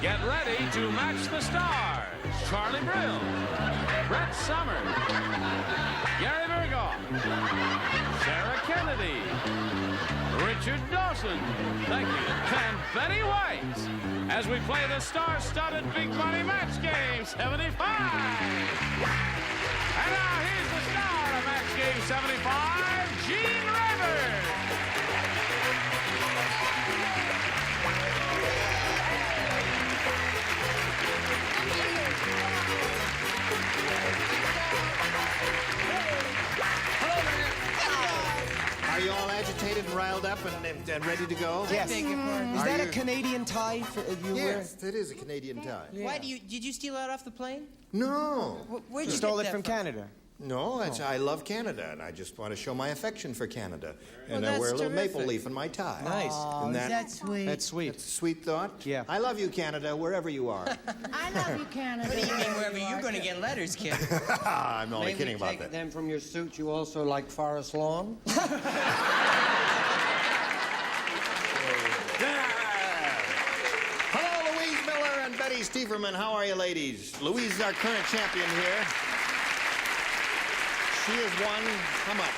Get ready to match the stars. Charlie Brill, Brett Summers, Gary Burghoff, Sarah Kennedy, Richard Dawson, thank you, and Betty White, as we play the star-studded Big Money Match Game 75. And now here's the star of Match Game 75, Gene Rivers. Are you all agitated and riled up and ready to go? Yes. Is that a Canadian tie for you? Yes, that is a Canadian tie. Yeah. Why did you steal that off the plane? No. Where'd you Stole get it that from Canada. No, I love Canada, and I just want to show my affection for Canada. And Well, I wear a that's little maple terrific. leaf in my tie. Nice. Oh, Isn't is that sweet? That's sweet. That's a sweet thought. Yeah. I love you, Canada, wherever you are. I love you, Canada. What do you mean, wherever you're going to get letters, kid? I'm only Maybe kidding about take that. them from your suit. You also like forest lawn? Hello, Louise Miller and Betty Steverman. How are you, ladies? Louise is our current champion here. She has won how much?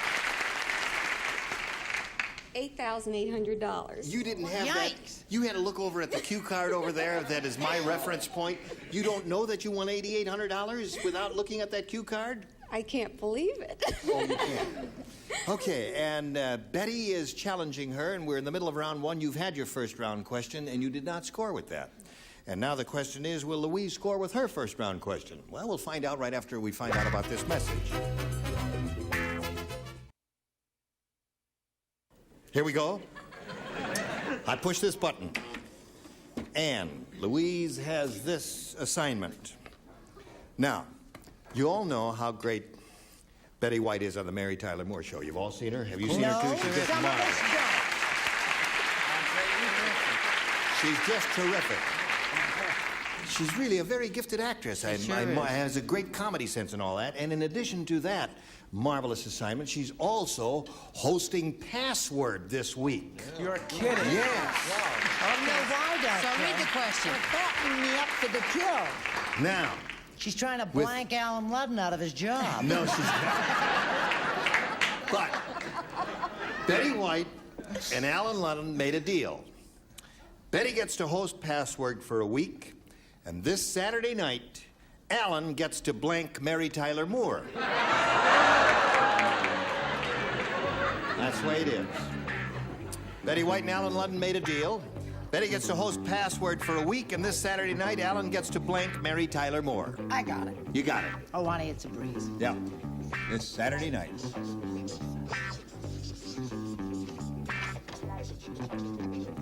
$8,800. You didn't have that. Yikes. You had to look over at the cue card over there. That is my reference point. You don't know that you won $8,800 without looking at that cue card? I can't believe it. Oh, you can't. Okay, and Betty is challenging her, and we're in the middle of round one. You've had your first round question, and you did not score with that. And now the question is, will Louise score with her first round question? Well, we'll find out right after we find out about this message. Here we go. I push this button, and Louise has this assignment. Now, you all know how great Betty White is on the Mary Tyler Moore Show. You've all seen her? Have you seen her too? She's just marvelous. She's just terrific. She's really a very gifted actress. Has a great comedy sense and all that. And in addition to that marvelous assignment, she's also hosting Password this week. You're kidding. Yes. So read the question. Fattening me up for the kill. Now, She's trying to blank Alan Ludden out of his job. no, she's not. But Betty White and Alan Ludden made a deal. Betty gets to host Password for a week, and this Saturday night, Alan gets to blank Mary Tyler Moore. That's the way it is. Betty White and Alan Ludden made a deal. Betty gets to host Password for a week, and this Saturday night, Alan gets to blank Mary Tyler Moore. I got it. You got it. Oh, honey, it's a breeze. Yeah. This Saturday night.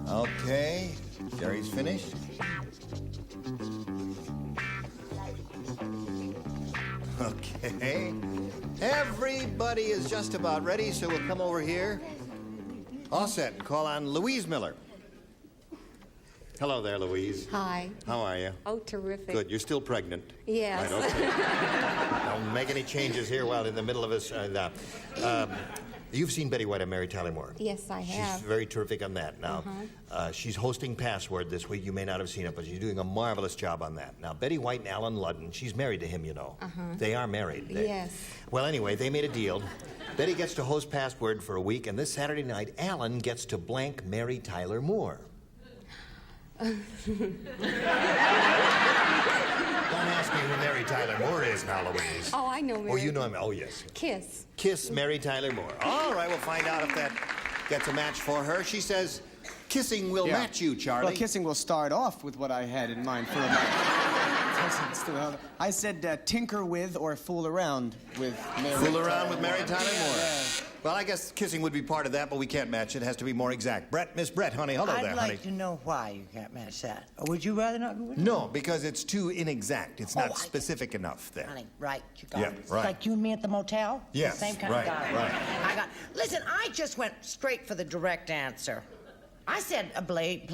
Okay. Jerry's finished. Okay. Everybody is just about ready, so we'll come over here. All set and call on Louise Miller. Hello there, Louise. Hi. How are you? Oh, terrific. Good. You're still pregnant. Yes. Right, okay. Don't make any changes here while in the middle of us. You've seen Betty White and Mary Tyler Moore. Yes, I have. She's very terrific on that. Now, she's hosting Password this week. You may not have seen it, but she's doing a marvelous job on that. Now, Betty White and Alan Ludden, she's married to him, you know. They are married. Yes. Well, anyway, they made a deal. Betty gets to host Password for a week, and this Saturday night, Alan gets to blank Mary Tyler Moore. Don't ask me who Mary Tyler Moore is now, Louise. Oh, I know Mary. Oh, you know him. Oh, yes. Kiss. Kiss Mary Tyler Moore. All right, we'll find out if that gets a match for her. She says kissing will match you, Charlie. Well, kissing will start off with what I had in mind for a match. I said tinker with or fool around with Mary. Fool around with Mary Tyler Moore. Yeah. Well, I guess kissing would be part of that, but we can't match it. It has to be more exact. Miss Brett, honey, hello there, honey. I'd like to know why you can't match that. Or would you rather not go with it? No, because it's too inexact. It's not specific enough there. Honey, right, you got Yeah, it. It's right. like you and me at the motel? Yes, Same kind right, of guy. right. Listen, I just went straight for the direct answer. I said play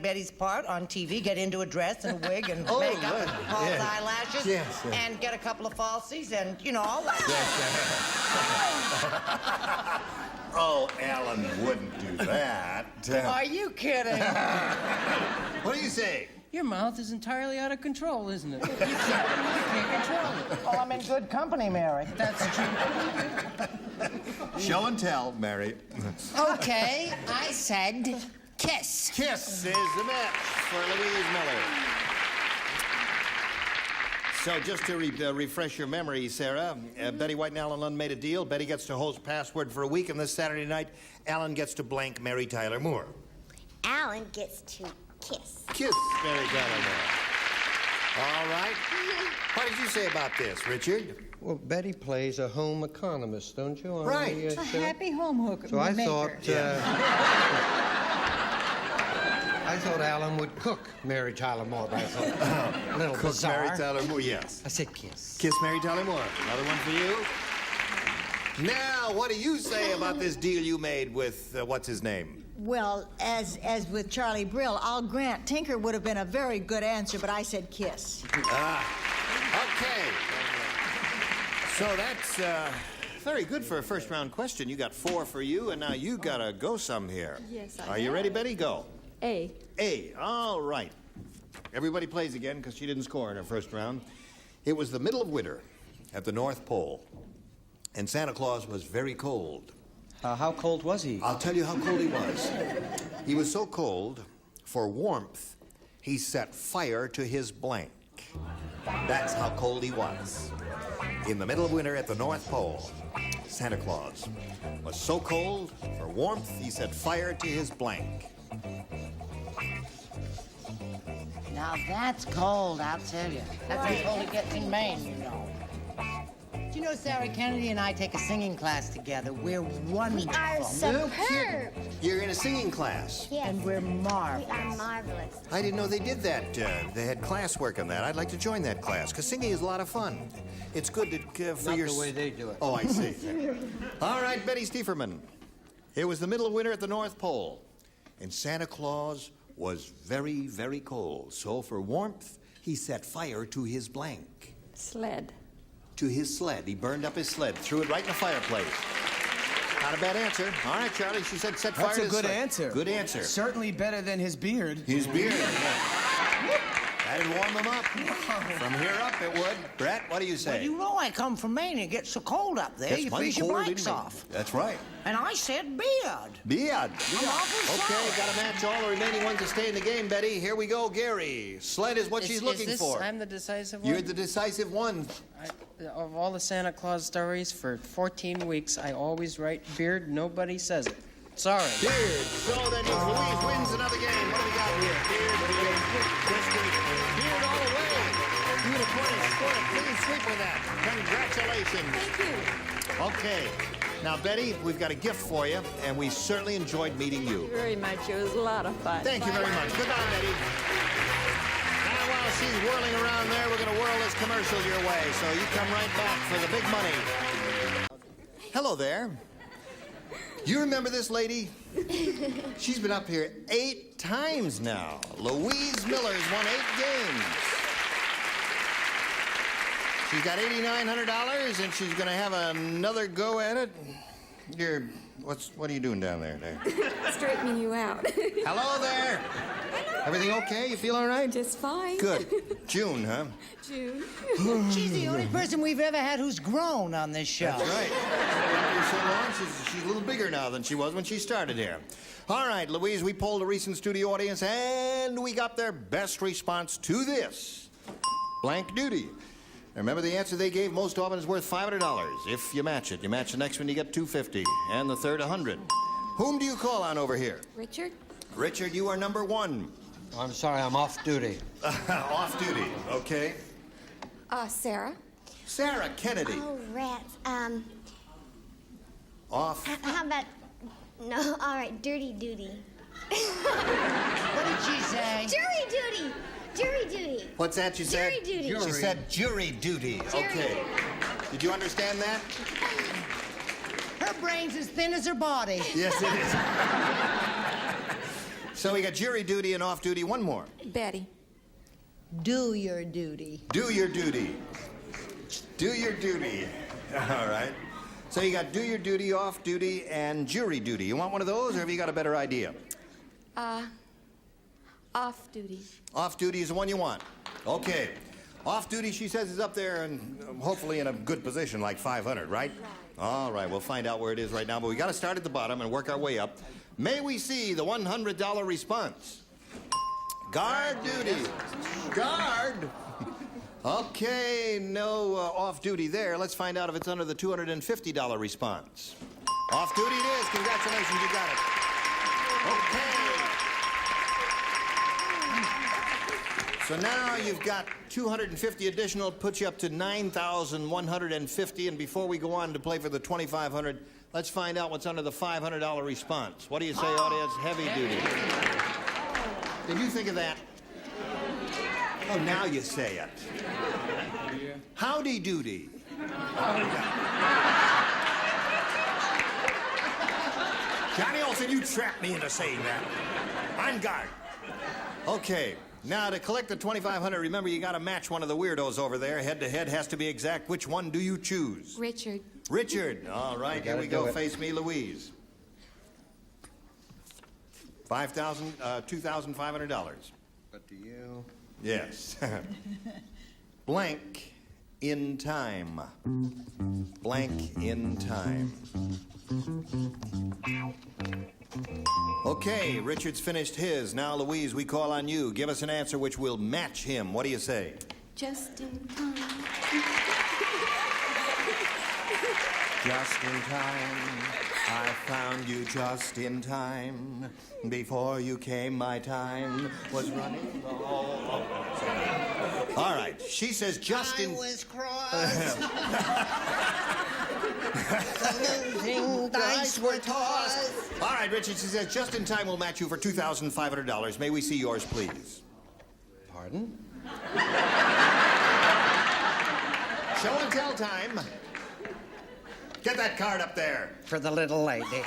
Betty's part on TV, get into a dress and a wig and makeup and false eyelashes, and get a couple of falsies and, you know, all that. Oh, Alan wouldn't do that. Are you kidding? What do you say? Your mouth is entirely out of control, isn't it? You can't control it. Well, I'm in good company, Mary. That's true. Show and tell, Mary. Okay, I said kiss. Kiss is the match for Louise Miller. So just to refresh your memory, Sarah, Betty White and Alan Lund made a deal. Betty gets to host Password for a week, and this Saturday night, Alan gets to blank Mary Tyler Moore. Alan gets to kiss. Kiss Mary Tyler Moore. All right. What did you say about this, Richard? Well, Betty plays a home economist, don't you? On Right. the, A show? happy home hooker. So I thought, I thought Alan would cook Mary Tyler Moore, but I thought, a little Cook bizarre. Mary Tyler Moore, yes. I said kiss. Kiss Mary Tyler Moore. Another one for you. Now, what do you say about this deal you made with, what's his name? Well, as with Charlie Brill, I'll grant Tinker would have been a very good answer, but I said kiss. Okay. So that's very good for a first-round question. You got 4 for you, and now you gotta go some here. Yes, I Are you have. ready, Betty? Go. A. A. All right. Everybody plays again because she didn't score in her first round. It was the middle of winter at the North Pole, and Santa Claus was very cold. How cold was he? I'll tell you how cold he was. He was so cold, for warmth, he set fire to his blank. That's how cold he was. In the middle of winter at the North Pole, Santa Claus was so cold, for warmth, he set fire to his blank. Now that's cold, I'll tell you. That's how cold it gets in Maine, you know. Do you know Sarah Kennedy and I take a singing class together? We're wonderful. We are superb. You're in a singing class. Yes. And we're marvelous. We are marvelous. I didn't know they did that. They had classwork on that. I'd like to join that class, because singing is a lot of fun. It's good to, for Not your... the way they do it. Oh, I see. All right, Betty Stieferman. It was the middle of winter at the North Pole, and Santa Claus was very, very cold. So for warmth, he set fire to his blank. Sled. To his sled. He burned up his sled, threw it right in the fireplace. Not a bad answer. All right, Charlie, she said set fire That's to a his good sled. answer. Good answer. Certainly better than his beard. His beard. That'd warm him up. From here up, it would. Brett, what do you say? Well, you know I come from Maine. It gets so cold up there, Gets you mighty freeze your cold, blanks didn't it? off. That's right. And I said beard. Beard. I'm awful Okay, sorry. got to match all the remaining ones to stay in the game, Betty. Here we go, Gary. Sled is what she's looking for. I'm the decisive one? You're the decisive one. Of all the Santa Claus stories, for 14 weeks, I always write beard. Nobody says it. Sorry. Beard. So that means Louise wins another game. What do we got here? Beard, beard all the way. Beautiful. Scored a clean sweep with that. Congratulations. Thank you. Okay. Now, Betty, we've got a gift for you, and we certainly enjoyed meeting you. Very much. It was a lot of fun. Thank you very much. Goodbye, Betty. Now, while she's whirling around there, we're going to whirl this commercial your way, so you come right back for the big money. Hello there. You remember this lady? She's been up here 8 times now. Louise Miller's won 8 games. She's got $8,900, and she's going to have another go at it. What are you doing down there? Straightening you out. Hello there. Everything okay? You feel all right? Just fine. Good. June, huh? June. She's the only person we've ever had who's grown on this show. That's right. After so long, she's a little bigger now than she was when she started here. All right, Louise, we polled a recent studio audience, and we got their best response to this. Blank duty. Remember the answer they gave? Most often is worth $500. If you match it. You match the next one, you get $250. And the third, $100. Whom do you call on over here? Richard? Richard, you are number 1. I'm sorry, I'm off duty. Off duty, okay. Sarah? Sarah Kennedy. Oh, rats. Off. How about... No, all right, dirty duty. What did she say? Jury duty! Jury duty. What's that you said? Jury duty. She said jury duty. Jury Okay. duty. Did you understand that? Her brain's as thin as her body. Yes, it is. So we got jury duty and off duty. One more. Betty. Do your duty. Do your duty. Do your duty. All right. So you got do your duty, off duty, and jury duty. You want one of those, or have you got a better idea? Off duty. Off duty is the one you want. Okay. Off duty, she says, is up there and hopefully in a good position, like 500, right? All right, we'll find out where it is right now, but we got to start at the bottom and work our way up. May we see the $100 response? Guard duty. Guard. Okay, no off duty there. Let's find out if it's under the $250 response. Off duty it is. Congratulations, you got it. Okay. So now you've got 250 additional, puts you up to 9,150. And before we go on to play for the 2,500, let's find out what's under the $500 response. What do you say, audience? Heavy duty. Did you think of that? Oh, now you say it. Howdy doody. Johnny Olsen, you trapped me into saying that. I'm guard. Okay. Now, to collect the 2,500, remember, you got to match one of the weirdos over there. Head-to-head has to be exact. Which one do you choose? Richard. Richard. All right, here we go. Face me, Louise. $2,500. But to you? Yes. Blank in time. Blank in time. Okay, Richard's finished his. Now, Louise, we call on you. Give us an answer which will match him. What do you say? Just in time. Just in time. I found you just in time. Before you came, my time was running low. All right, she says just in... I was crossed. The losing dice were tossed. All right, Richard, she says just in time will match you for $2,500. May we see yours, please? Pardon? Show and tell time. Get that card up there. For the little lady.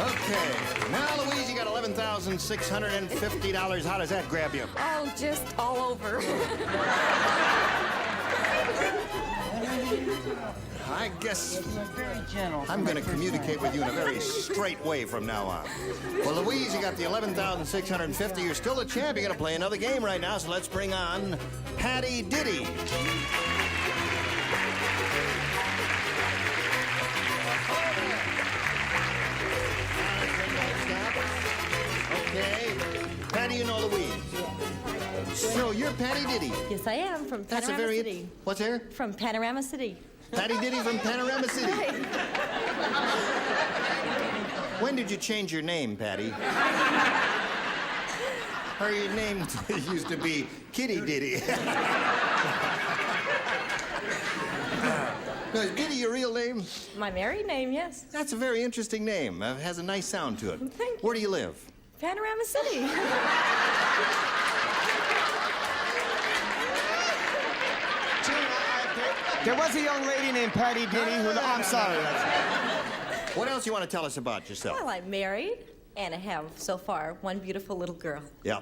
Okay. Now, Louise, you got $11,650. How does that grab you? Oh, just all over. I guess Very gentle. I'm going to communicate with you in a very straight way from now on. Well, Louise, you got the $11,650. You're still a champ. You're going to play another game right now, so let's bring on Patty Diddy. Okay. Patty, you know Louise. So you're Patty Diddy. Yes, I am, from That's a Panorama very... City. What's there? From Panorama City. Patty Diddy from Panorama City. Right. When did you change your name, Patty? Or your name used to be Kitty Diddy. No, is Diddy your real name? My married name, yes. That's a very interesting name. It has a nice sound to it. Thank you. Where do you live? Panorama City. There was a young lady named Patty Diddy who... I'm sorry. What else you want to tell us about yourself? Well, I'm married, and I have, so far, one beautiful little girl. Yeah.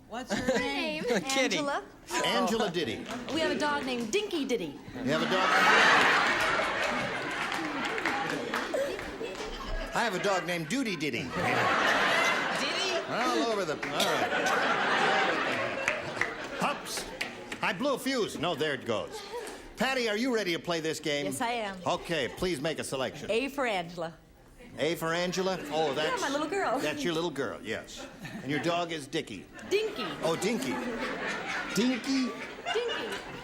What's her name? Angela. Angela Diddy. We have a dog named Dinky Diddy. You have a dog? I have a dog named Doody Diddy. Diddy? All over the... All right. Hops. I blew a fuse. No, there it goes. Patty, are you ready to play this game? Yes, I am. Okay, please make a selection. A for Angela. A for Angela? Oh, that's... Yeah, my little girl. That's your little girl, yes. And your dog is Dicky. Dinky. Oh, Dinky. Dinky?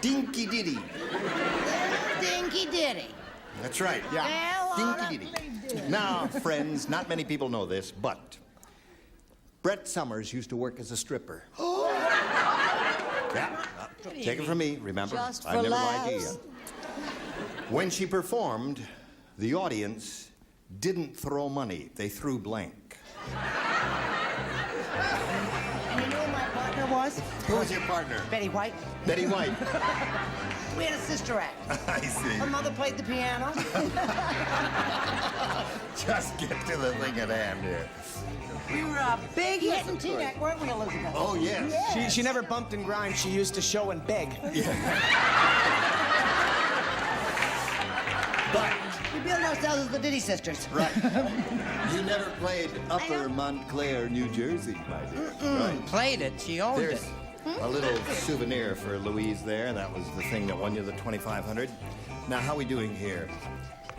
Dinky. Dinky Diddy. Dinky Diddy. That's right. Yeah. Dinky Diddy. Now, friends, not many people know this, but Brett Summers used to work as a stripper. Yeah. Take it from me, remember? Just for I've never laughs. lied to you. When she performed, the audience didn't throw money. They threw blank. And you know who my partner was? was? Who was your partner? Betty White. Betty White. We had a sister act. I see. Her mother played the piano. Just get to the thing at hand here. We were a big hit in Teaneck, weren't we, Elizabeth? Oh, yes. She never bumped and grind. She used to show and beg. But We billed ourselves as the Diddy sisters. right. You never played Upper Montclair, New Jersey, my dear. Right. Played it. She owned There's it. a little souvenir for Louise there. That was the thing that won you the $2,500. Now, how are we doing here?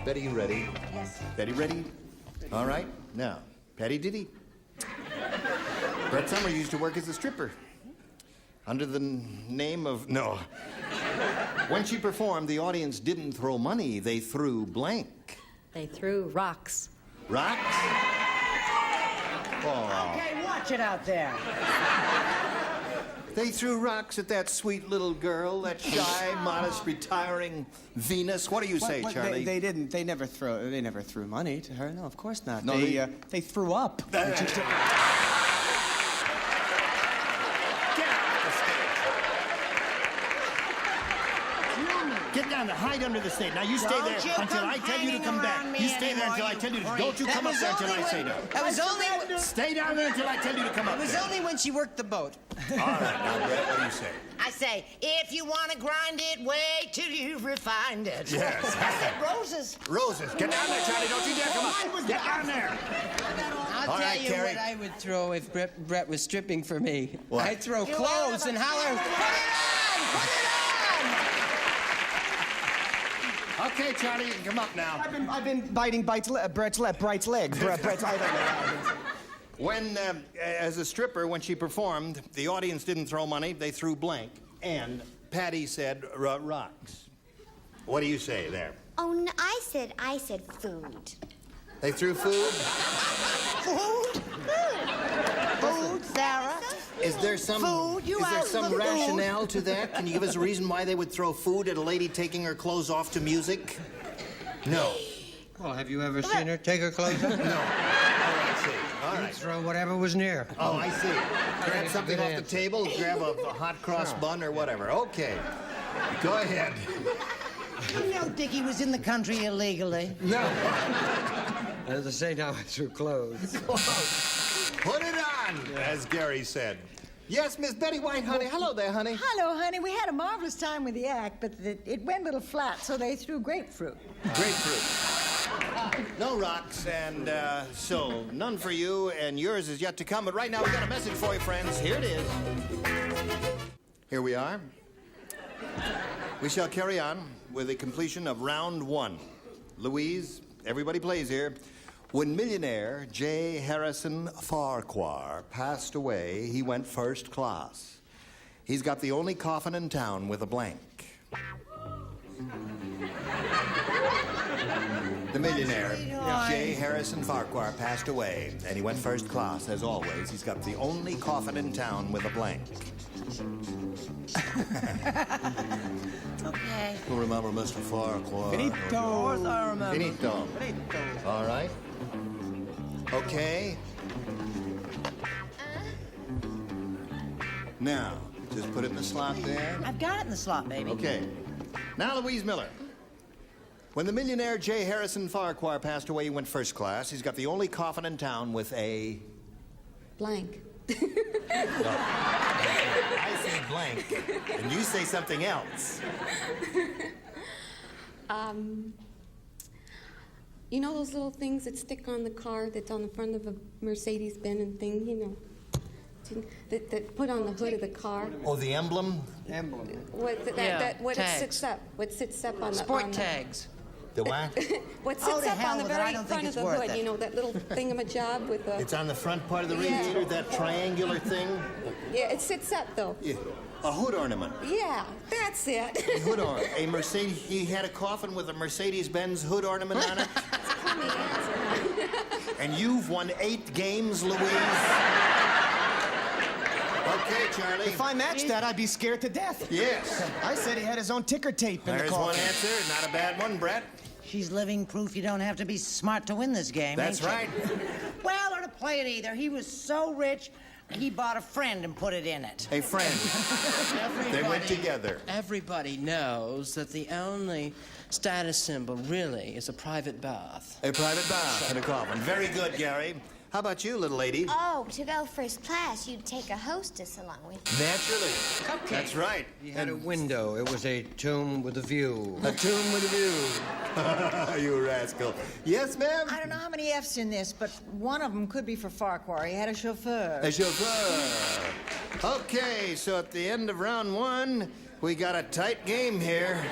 Betty, you ready? Yes. Betty, ready? All right. Now, Patty Diddy. Brett Summer used to work as a stripper under the name of... No. When she performed, the audience didn't throw money. They threw blank. They threw rocks. Rocks? Oh. Okay, watch it out there. They threw rocks at that sweet little girl, that shy, modest, retiring Venus. What do you say, Charlie? They didn't. They never threw money to her. No, of course not. No, they threw up. Get down there, hide under the stage. Now you stay there until I tell you to come back. You stay there until I tell you to. Don't you come up there until I say no. That was only. Stay down there until I tell you to come up It was there. only when she worked the boat. All right, now Brett, what do you say? I say, if you want to grind it, wait till you've refined it. Yes. I said roses. Roses, get down there, Charlie. Don't you dare come up. Get down there. I'll All tell right, you Carrie. what I would throw if Brett was stripping for me. What? I'd throw clothes and holler, "Put it on! Put it on!" Okay, Charlie, you can come up now. I've been biting Bright's leg. Brett's leg. Brett's, I don't know. When, as a stripper, when she performed, the audience didn't throw money, they threw blank. And Patty said rocks. What do you say there? Oh, no, I said food. They threw food? Food? Food, Sarah? Is there some rationale to that? Can you give us a reason why they would throw food at a lady taking her clothes off to music? No. Well, have you ever seen her take her clothes off? No. Oh, I see. All You'd right. throw whatever was near. Oh, I see. Grab something Good off the answer. table, grab a hot cross bun or whatever. Okay. Go ahead. You know Dickie was in the country illegally. No. As I say now, I threw clothes. Put it on, as Gary said. Yes, Miss Betty White, honey. Hello there, honey. Hello, honey. We had a marvelous time with the act, but it went a little flat, so they threw grapefruit. Grapefruit. No rocks, and so none for you, and yours is yet to come. But right now, we've got a message for you, friends. Here it is. Here we are. We shall carry on with the completion of round one. Louise, everybody plays here. When millionaire J. Harrison Farquhar passed away, he went first class. He's got the only coffin in town with a blank. The millionaire J. Harrison Farquhar passed away, and he went first class, as always. He's got the only coffin in town with a blank. Okay. Who remember Mr. Farquhar? Finito. Finito. All right. Okay. Now, just put it in the slot there. I've got it in the slot, baby. Okay. Now, Louise Miller. When the millionaire J. Harrison Farquhar passed away, he went first class. He's got the only coffin in town with a... Blank. I say blank, and you say something else. You know those little things that stick on the car that's on the front of a Mercedes-Benz and thing, you know? That put on the hood of the car. Oh, the emblem? What sits up on the... Sport tags. The what? What Oh, sits to up hell on the with it. I very don't front think of it's the worth hood, it. you know, that little thingamajob with a... It's on the front part of the Yeah. radiator, that triangular thing? Yeah, it sits up, though. Yeah. A hood ornament. Yeah, that's it. A hood ornament. A Mercedes. He had a coffin with a Mercedes-Benz hood ornament on it. Funny answer. And you've won 8 games, Louise. Okay, Charlie. If I matched that, I'd be scared to death. Yes. I said he had his own ticker tape in There's the car. one answer. Not a bad one, Brett. She's living proof you don't have to be smart to win this game. That's ain't you? right. Well, or to play it either. He was so rich, he bought a friend and put it in it. A friend. They went together. Everybody knows that the only status symbol really is a private bath. A private bath in a coffin. Very good, Gary. How about you, little lady? Oh, to go first class, you'd take a hostess along with you. Naturally. Cupcake. That's right. He had a window. It was a tomb with a view. A tomb with a view. You rascal. Yes, ma'am? I don't know how many F's in this, but one of them could be for Farquhar. He had a chauffeur. A chauffeur. Okay, so at the end of round one, we got a tight game here.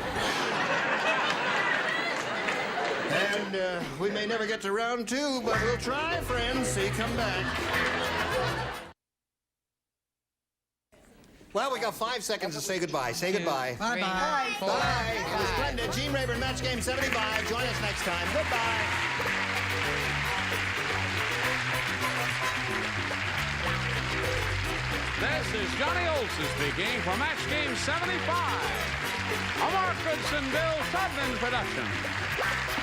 And we may never get to round two, but we'll try, friends. So you come back. Well, we got 5 seconds to say goodbye. Say goodbye. Bye-bye. Bye. It was splendid. Gene Rayburn, Match Game 75. Join us next time. Goodbye. This is Johnny Olson speaking for Match Game 75. A Mark Goodson, Bill Sudlin production.